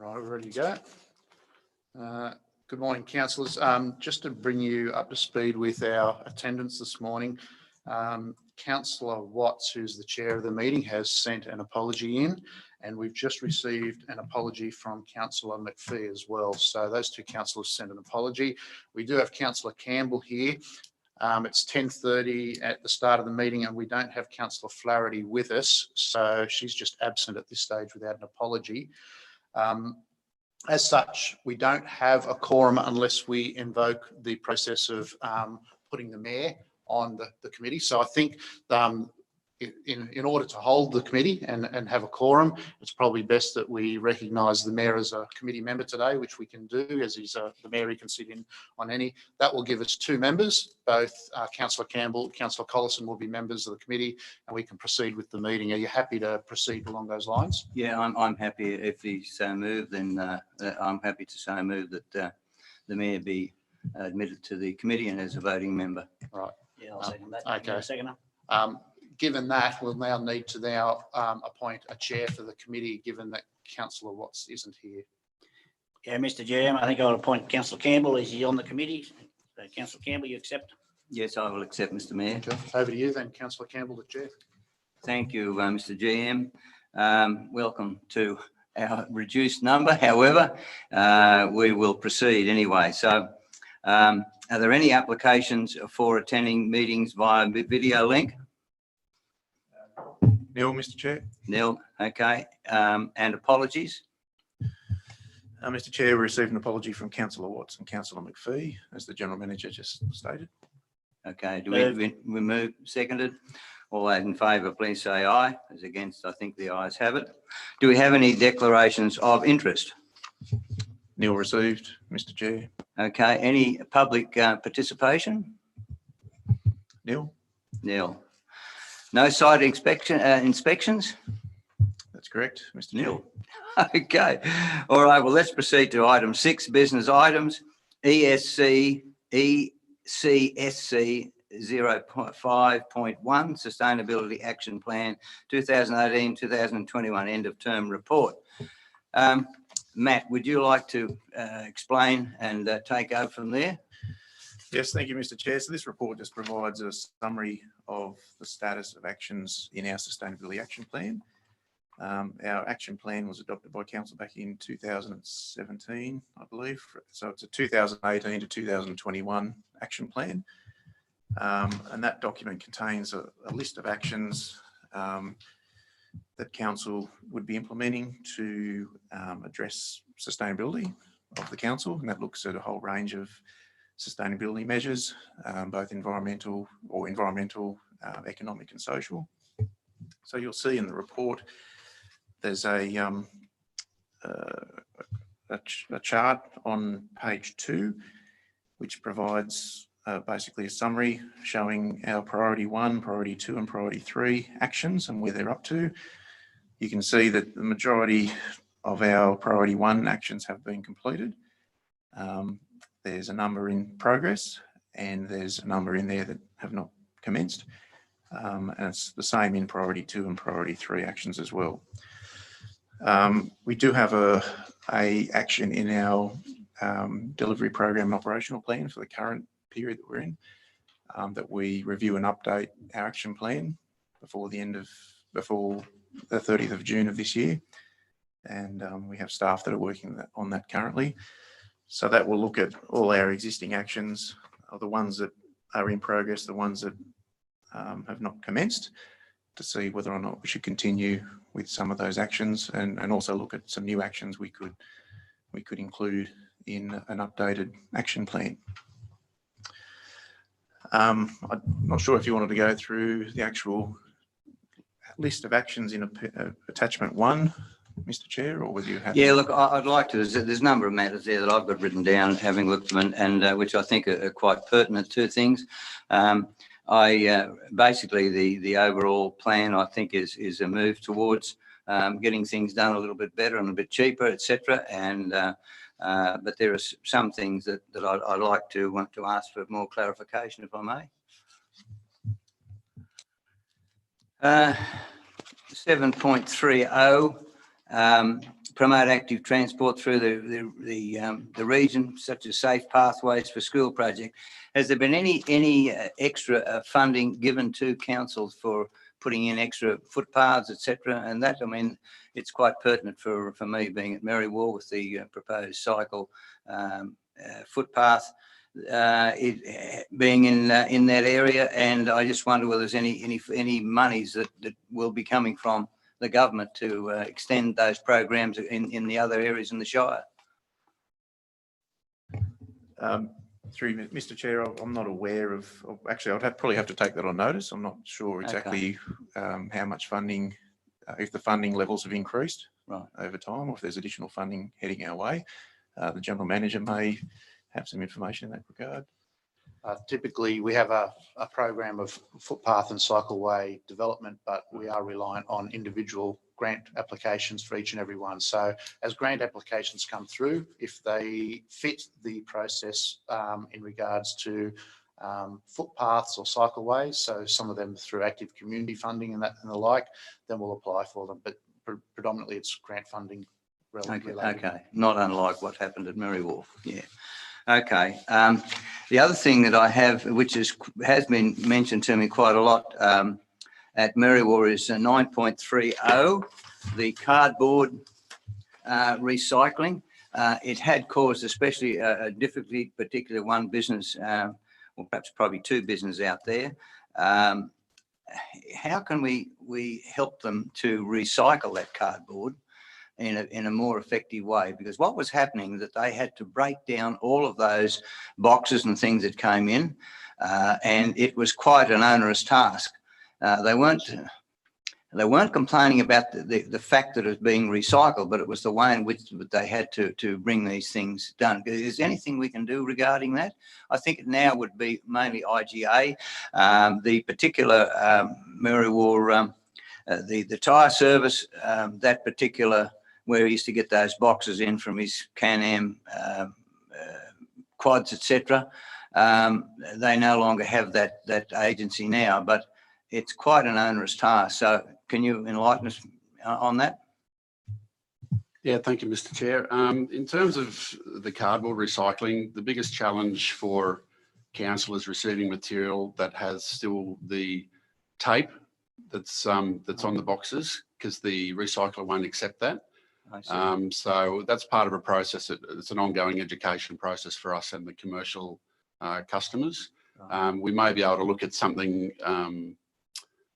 Right, we're ready to go. Good morning, councillors. Just to bring you up to speed with our attendance this morning, Councillor Watts, who's the chair of the meeting, has sent an apology in, and we've just received an apology from Councillor McPhee as well. So those two councillors sent an apology. We do have Councillor Campbell here. It's 10:30 at the start of the meeting, and we don't have Councillor Flaherty with us, so she's just absent at this stage without an apology. As such, we don't have a quorum unless we invoke the process of putting the mayor on the committee. So I think in order to hold the committee and have a quorum, it's probably best that we recognise the mayor as a committee member today, which we can do, as he's the mayor. He can sit in on any. That will give us two members. Both Councillor Campbell, Councillor Collison will be members of the committee, and we can proceed with the meeting. Are you happy to proceed along those lines? Yeah, I'm happy. If he so moved, then I'm happy to so move that the mayor be admitted to the committee and as a voting member. Right. Yeah, I'll second that. Okay. Second. Given that, we'll now need to appoint a chair for the committee, given that Councillor Watts isn't here. Yeah, Mr. Chairman, I think I'll appoint Councillor Campbell. Is he on the committee? Councillor Campbell, you accept? Yes, I will accept, Mr. Mayor. Okay. Over to you then, Councillor Campbell, the chair. Thank you, Mr. GM. Welcome to our reduced number. However, we will proceed anyway. So are there any applications for attending meetings via video link? Neil, Mr. Chair. Nil, okay. And apologies? Mr. Chair, we received an apology from Councillor Watts and Councillor McPhee, as the General Manager just stated. Okay, do we move? Seconded? All those in favour, please say aye. As against, I think the ayes have it. Do we have any declarations of interest? Neil received, Mr. Chair. Okay, any public participation? Neil? Nil. No site inspections? That's correct, Mr. Nil. Chair. Okay. All right, well, let's proceed to item 6, business items. ECSC 0.5.1, Sustainability Action Plan 2018-2021, end of term report. Matt, would you like to explain and take over from there? Yes, thank you, Mr. Chair. So this report just provides a summary of the status of actions in our Sustainability Action Plan. Our action plan was adopted by Council back in 2017, I believe. So it's a 2018 to 2021 action plan. And that document contains a list of actions that Council would be implementing to address sustainability of the Council. And that looks at a whole range of sustainability measures, both environmental, economic and social. So you'll see in the report, there's a chart on page 2, which provides basically a summary showing our priority 1, priority 2 and priority 3 actions and where they're up to. You can see that the majority of our priority 1 actions have been completed. There's a number in progress and there's a number in there that have not commenced. And it's the same in priority 2 and priority 3 actions as well. We do have a action in our delivery program and operational plan for the current period that we're in, that we review and update our action plan before the 30th of June of this year. And we have staff that are working on that currently. So that will look at all our existing actions, the ones that are in progress, the ones that have not commenced, to see whether or not we should continue with some of those actions, and also look at some new actions we could include in an updated action plan. I'm not sure if you wanted to go through the actual list of actions in attachment 1, Mr. Chair, or whether you have? Yeah, look, I'd like to. There's a number of matters there that I've got written down, having looked at them, and which I think are quite pertinent to things. Basically the overall plan, I think, is a move towards getting things done a little bit better and a bit cheaper, etc. And but there are some things that I'd like to want to ask for more clarification, if I may. 7.30. promote active transport through the region, such as safe pathways for school project. Has there been any extra funding given to councils for putting in extra footpaths, etc.? And that, I mean, it's quite pertinent for me being at Merriwall with the proposed cycle footpath being in that area, and I just wonder whether there's any monies that will be coming from the government to extend those programs in the other areas in the Shire. Through Mr. Chair, I'm not aware of actually, I'd probably have to take that on notice. I'm not sure exactly how much funding, if the funding levels have increased over time, or if there's additional funding heading our way. The General Manager may have some information in that regard. Typically, we have a program of footpath and cycleway development, but we are reliant on individual grant applications for each and every one. So as grant applications come through, if they fit the process in regards to footpaths or cycleways, so some of them through active community funding and the like, then we'll apply for them. But predominantly it's grant funding. Okay, not unlike what happened at Merriwall. Yeah. Okay. The other thing that I have, which has been mentioned to me quite a lot at Merriwall, is 9.30, the cardboard recycling. It had caused especially a difficulty, particularly one business, or perhaps probably two businesses out there. How can we help them to recycle that cardboard in a more effective way? Because what was happening is that they had to break down all of those boxes and things that came in, and it was quite an onerous task. They weren't complaining about the fact that it was being recycled, but it was the way in which they had to bring these things done. Is there anything we can do regarding that? I think it now would be mainly IGA, the particular Merriwall, the tyre service, that particular where he used to get those boxes in from his Can-Am quads, etc. They no longer have that agency now, but it's quite an onerous task. So can you enlighten us on that? Yeah, thank you, Mr. Chair. In terms of the cardboard recycling, the biggest challenge for council is receiving material that has still the tape that's on the boxes, because the recycler won't accept that. So that's part of a process. It's an ongoing education process for us and the commercial customers. We may be able to look at something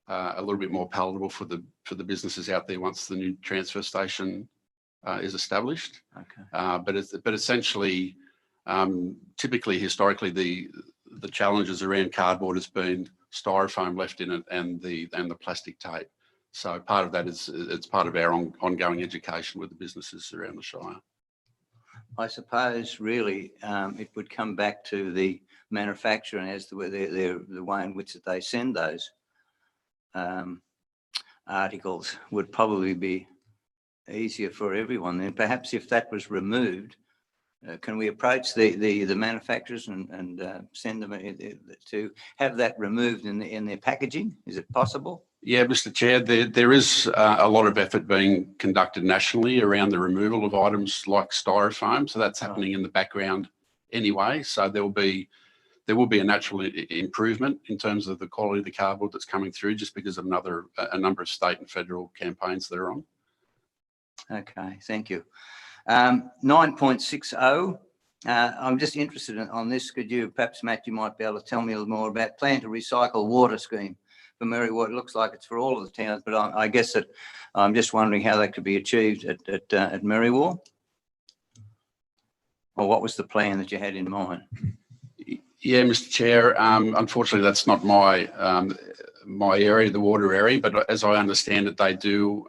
a little bit more palatable for the businesses out there once the new transfer station is established. Okay. But essentially, typically, historically, the challenges around cardboard has been styrofoam left in it and the plastic tape. So part of that is it's part of our ongoing education with the businesses around the Shire. I suppose really it would come back to the manufacturer and as to the way in which they send those articles would probably be easier for everyone. And perhaps if that was removed, can we approach the manufacturers and send them to have that removed in their packaging? Is it possible? Yeah, Mr. Chair, there is a lot of effort being conducted nationally around the removal of items like styrofoam. So that's happening in the background anyway. So there will be a natural improvement in terms of the quality of the cardboard that's coming through, just because of a number of state and federal campaigns that are on. Okay, thank you. 9.60. I'm just interested on this. Could you, perhaps, Matt, you might be able to tell me a little more about plan to recycle water scheme for Merriwall? It looks like it's for all of the towns, but I guess that I'm just wondering how that could be achieved at Merriwall. Or what was the plan that you had in mind? Yeah, Mr. Chair. Unfortunately, that's not my area, the water area, but as I understand it, they do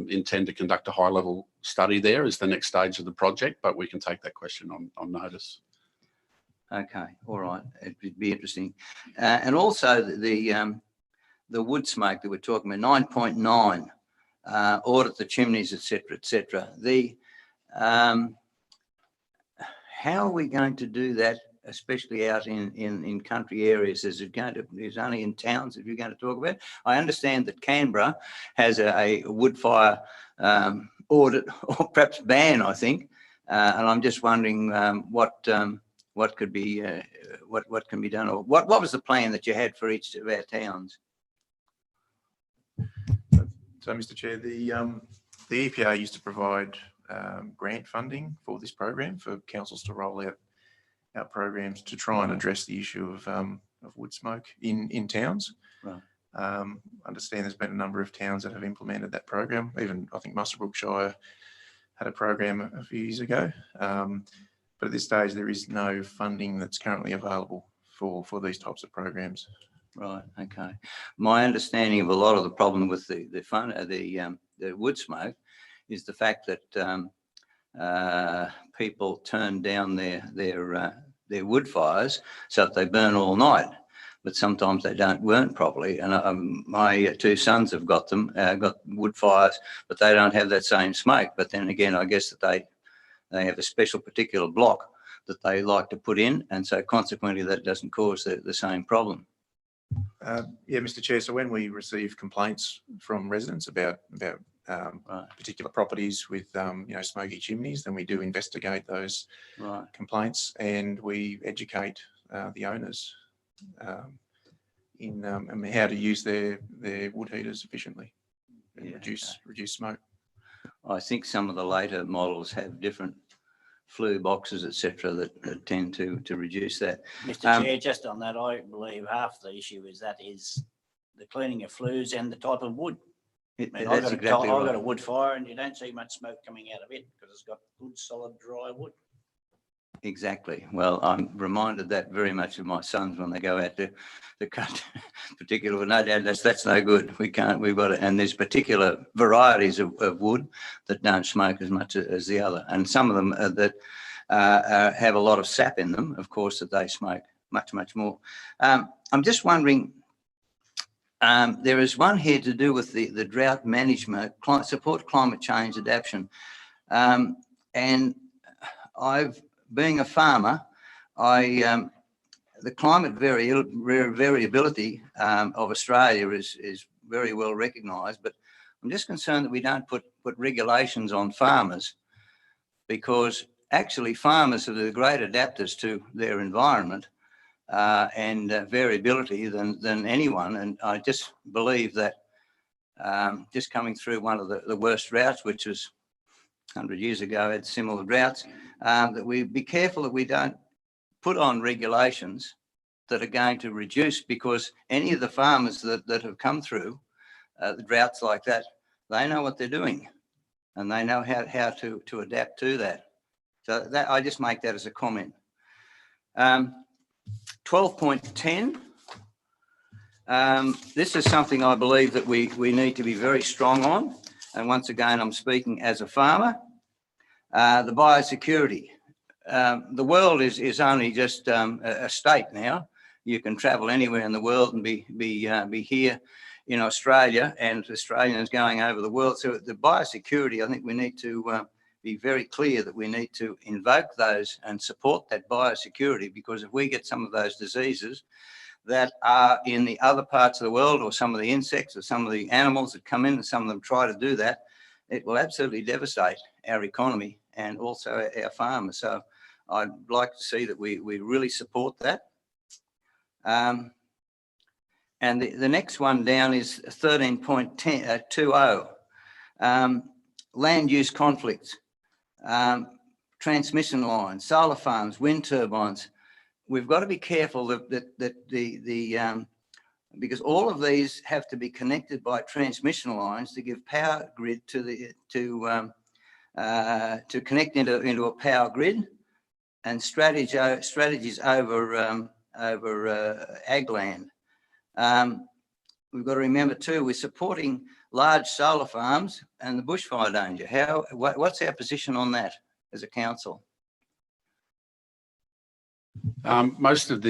intend to conduct a high-level study there as the next stage of the project, but we can take that question on notice. Okay, all right. It'd be interesting. And also the wood smoke that we're talking about, 9.9, audit the chimneys, etc., etc. How are we going to do that, especially out in country areas? Is only in towns that you're going to talk about? I understand that Canberra has a wood fire audit or perhaps ban, I think. And I'm just wondering what could be what can be done, or what was the plan that you had for each of our towns? So, Mr. Chair, the EPA used to provide grant funding for this program for councils to roll out programs to try and address the issue of wood smoke in towns. Right. Understand there's been a number of towns that have implemented that program. Even I think Muswellbrook Shire had a program a few years ago. But at this stage, there is no funding that's currently available for these types of programs. Right. Okay. My understanding of a lot of the problem with the wood smoke is the fact that people turn down their wood fires so that they burn all night, but sometimes they don't burn properly. And my two sons have got wood fires, but they don't have that same smoke. But then again, I guess that they have a special particular block that they like to put in, and so consequently that doesn't cause the same problem. Yeah, Mr. Chair. So when we receive complaints from residents about particular properties with smoky chimneys, then we do investigate those complaints, and we educate the owners in how to use their wood heaters efficiently and reduce smoke. I think some of the later models have different flue boxes, etc., that tend to reduce that. Mr. Chair, just on that, I believe half the issue is the cleaning of flues and the type of wood. I've got a wood fire and you don't see much smoke coming out of it because it's got good, solid, dry wood. Exactly. Well, I'm reminded that very much of my sons when they go out to cut particular wood. No, Dad, that's no good. We've got it. And there's particular varieties of wood that don't smoke as much as the other. And some of them that have a lot of sap in them, of course, that they smoke much, much more. I'm just wondering, there is one here to do with the drought management, support climate change adaptation. And being a farmer, the climate variability of Australia is very well recognised, but I'm just concerned that we don't put regulations on farmers, because actually farmers are the great adapters to their environment and variability than anyone. And I just believe that just coming through one of the worst droughts, which was 100 years ago, had similar droughts, that we be careful that we don't put on regulations that are going to reduce, because any of the farmers that have come through the droughts like that, they know what they're doing and they know how to adapt to that. So that I just make that as a comment. 12.10. This is something I believe that we need to be very strong on. And once again, I'm speaking as a farmer. The biosecurity. The world is only just a state now. You can travel anywhere in the world and be here in Australia, and Australians going over the world. So the biosecurity, I think we need to be very clear that we need to invoke those and support that biosecurity, because if we get some of those diseases that are in the other parts of the world, or some of the insects or some of the animals that come in, and some of them try to do that, it will absolutely devastate our economy and also our farmers. So I'd like to see that we really support that. And the next one down is 13.20, land use conflicts, transmission lines, solar farms, wind turbines. We've got to be careful that because all of these have to be connected by transmission lines to give power grid to connect into a power grid, and strategies over ag land. We've got to remember too, we're supporting large solar farms and the bushfire danger. What's our position on that as a council? Mr.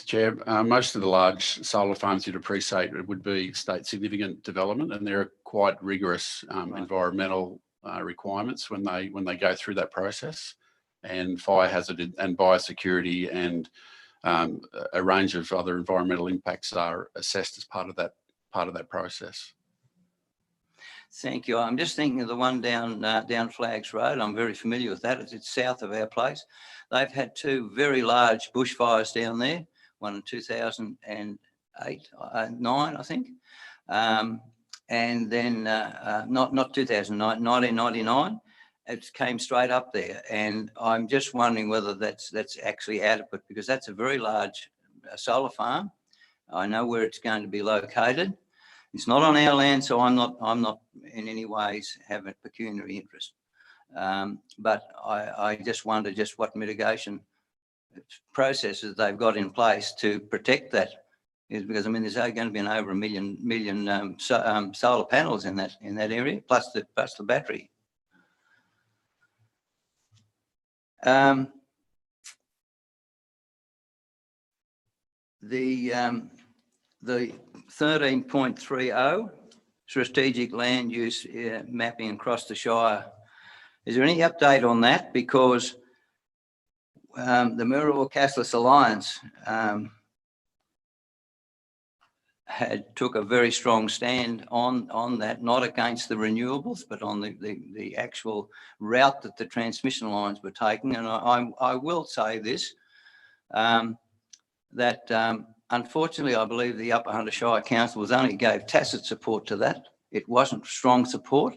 Chair, most of the large solar farms, you'd appreciate, it would be state significant development, and there are quite rigorous environmental requirements when they go through that process, and fire hazard and biosecurity and a range of other environmental impacts are assessed as part of that process. Thank you. I'm just thinking of the one down Flags Road. I'm very familiar with that. It's south of our place. They've had two very large bushfires down there, one in 2008, 9, I think. And then not 2009, 1999. It came straight up there. And I'm just wondering whether that's actually adequate, because that's a very large solar farm. I know where it's going to be located. It's not on our land, so I'm not in any ways have a pecuniary interest. But I just wonder just what mitigation processes they've got in place to protect that. Is because I mean there's going to be over a million solar panels in that area, plus the battery. The 13.30 strategic land use mapping across the Shire. Is there any update on that? Because the Mirrabooka Cassilis Alliance took a very strong stand on that, not against the renewables, but on the actual route that the transmission lines were taking. And I will say this, that unfortunately, I believe the Upper Hunter Shire Council only gave tacit support to that. It wasn't strong support,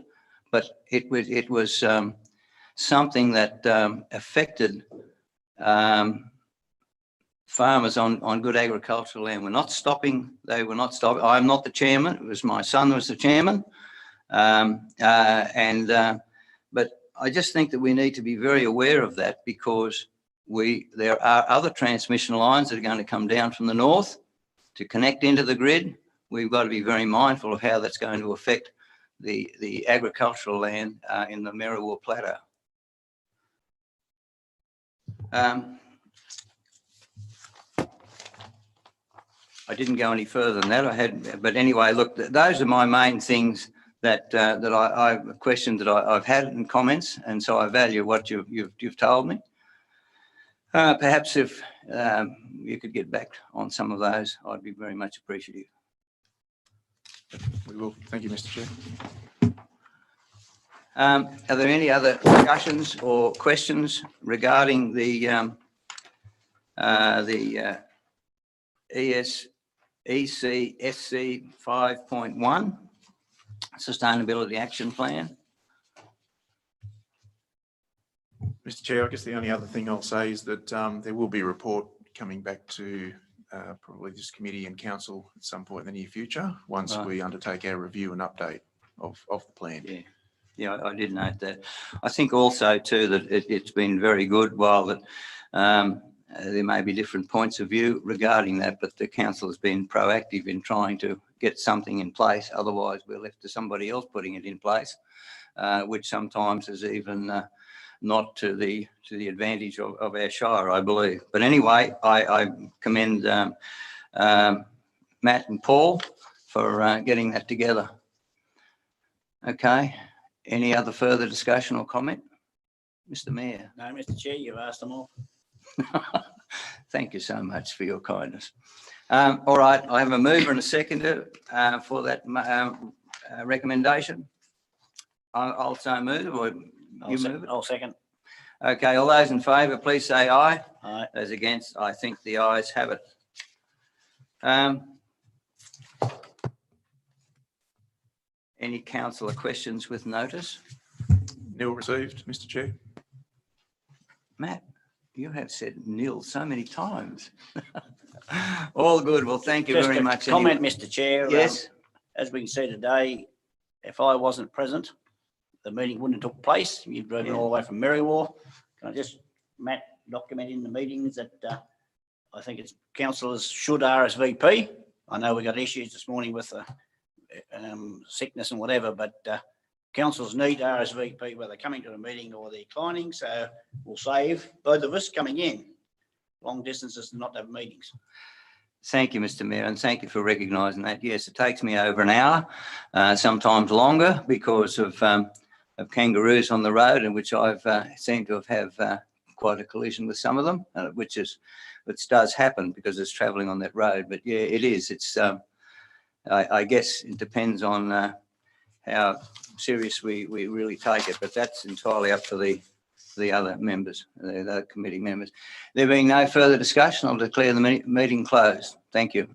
but it was something that affected farmers on good agricultural land. We're not stopping. They were not stopping. I'm not the chairman. It was my son who was the chairman. But I just think that we need to be very aware of that, because there are other transmission lines that are going to come down from the north to connect into the grid. We've got to be very mindful of how that's going to affect the agricultural land in the Mirrabooka Plateau. I didn't go any further than that. But anyway, look, those are my main things that I've questioned, that I've had in comments, and so I value what you've told me. Perhaps if you could get back on some of those, I'd be very much appreciative. We will. Thank you, Mr. Chair. Are there any other discussions or questions regarding the ECSC 5.1 Sustainability Action Plan? Mr. Chair, I guess the only other thing I'll say is that there will be a report coming back to probably this committee and council at some point in the near future, once we undertake our review and update of the plan. Yeah, I did note that. I think also too that it's been very good, while that there may be different points of view regarding that, but the council has been proactive in trying to get something in place. Otherwise, we're left to somebody else putting it in place, which sometimes is even not to the advantage of our Shire, I believe. But anyway, I commend Matt and Paul for getting that together. Okay. Any other further discussion or comment? Mr. Mayor. No, Mr. Chair, you've asked them all. Thank you so much for your kindness. All right, I have a mover and a seconder for that recommendation. I'll so move, or you move it? I'll second. Okay, all those in favour, please say aye. Aye. Those against, I think the ayes have it. Any councillor questions with notice? Nil received, Mr. Chair. Matt, you have said nil so many times. All good. Well, thank you Just very a much. Comment, Mr. Chair. Yes. As we can see today, if I wasn't present, the meeting wouldn't have took place. You've driven all the way from Merriwar. Can I just, Matt, document in the meetings that I think it's councillors should RSVP. I know we got issues this morning with sickness and whatever, but councillors need RSVP whether they're coming to a meeting or they're declining. So we'll save both of us coming in long distances and not have meetings. Thank you, Mr. Mayor, and thank you for recognising that. Yes, it takes me over an hour, sometimes longer, because of kangaroos on the road, in which I've seemed to have quite a collision with some of them, which does happen because it's travelling on that road. But yeah, it is. It's I guess it depends on how serious we really take it, but that's entirely up to the other members, the other committee members. There being no further discussion, I'll declare the meeting closed. Thank you.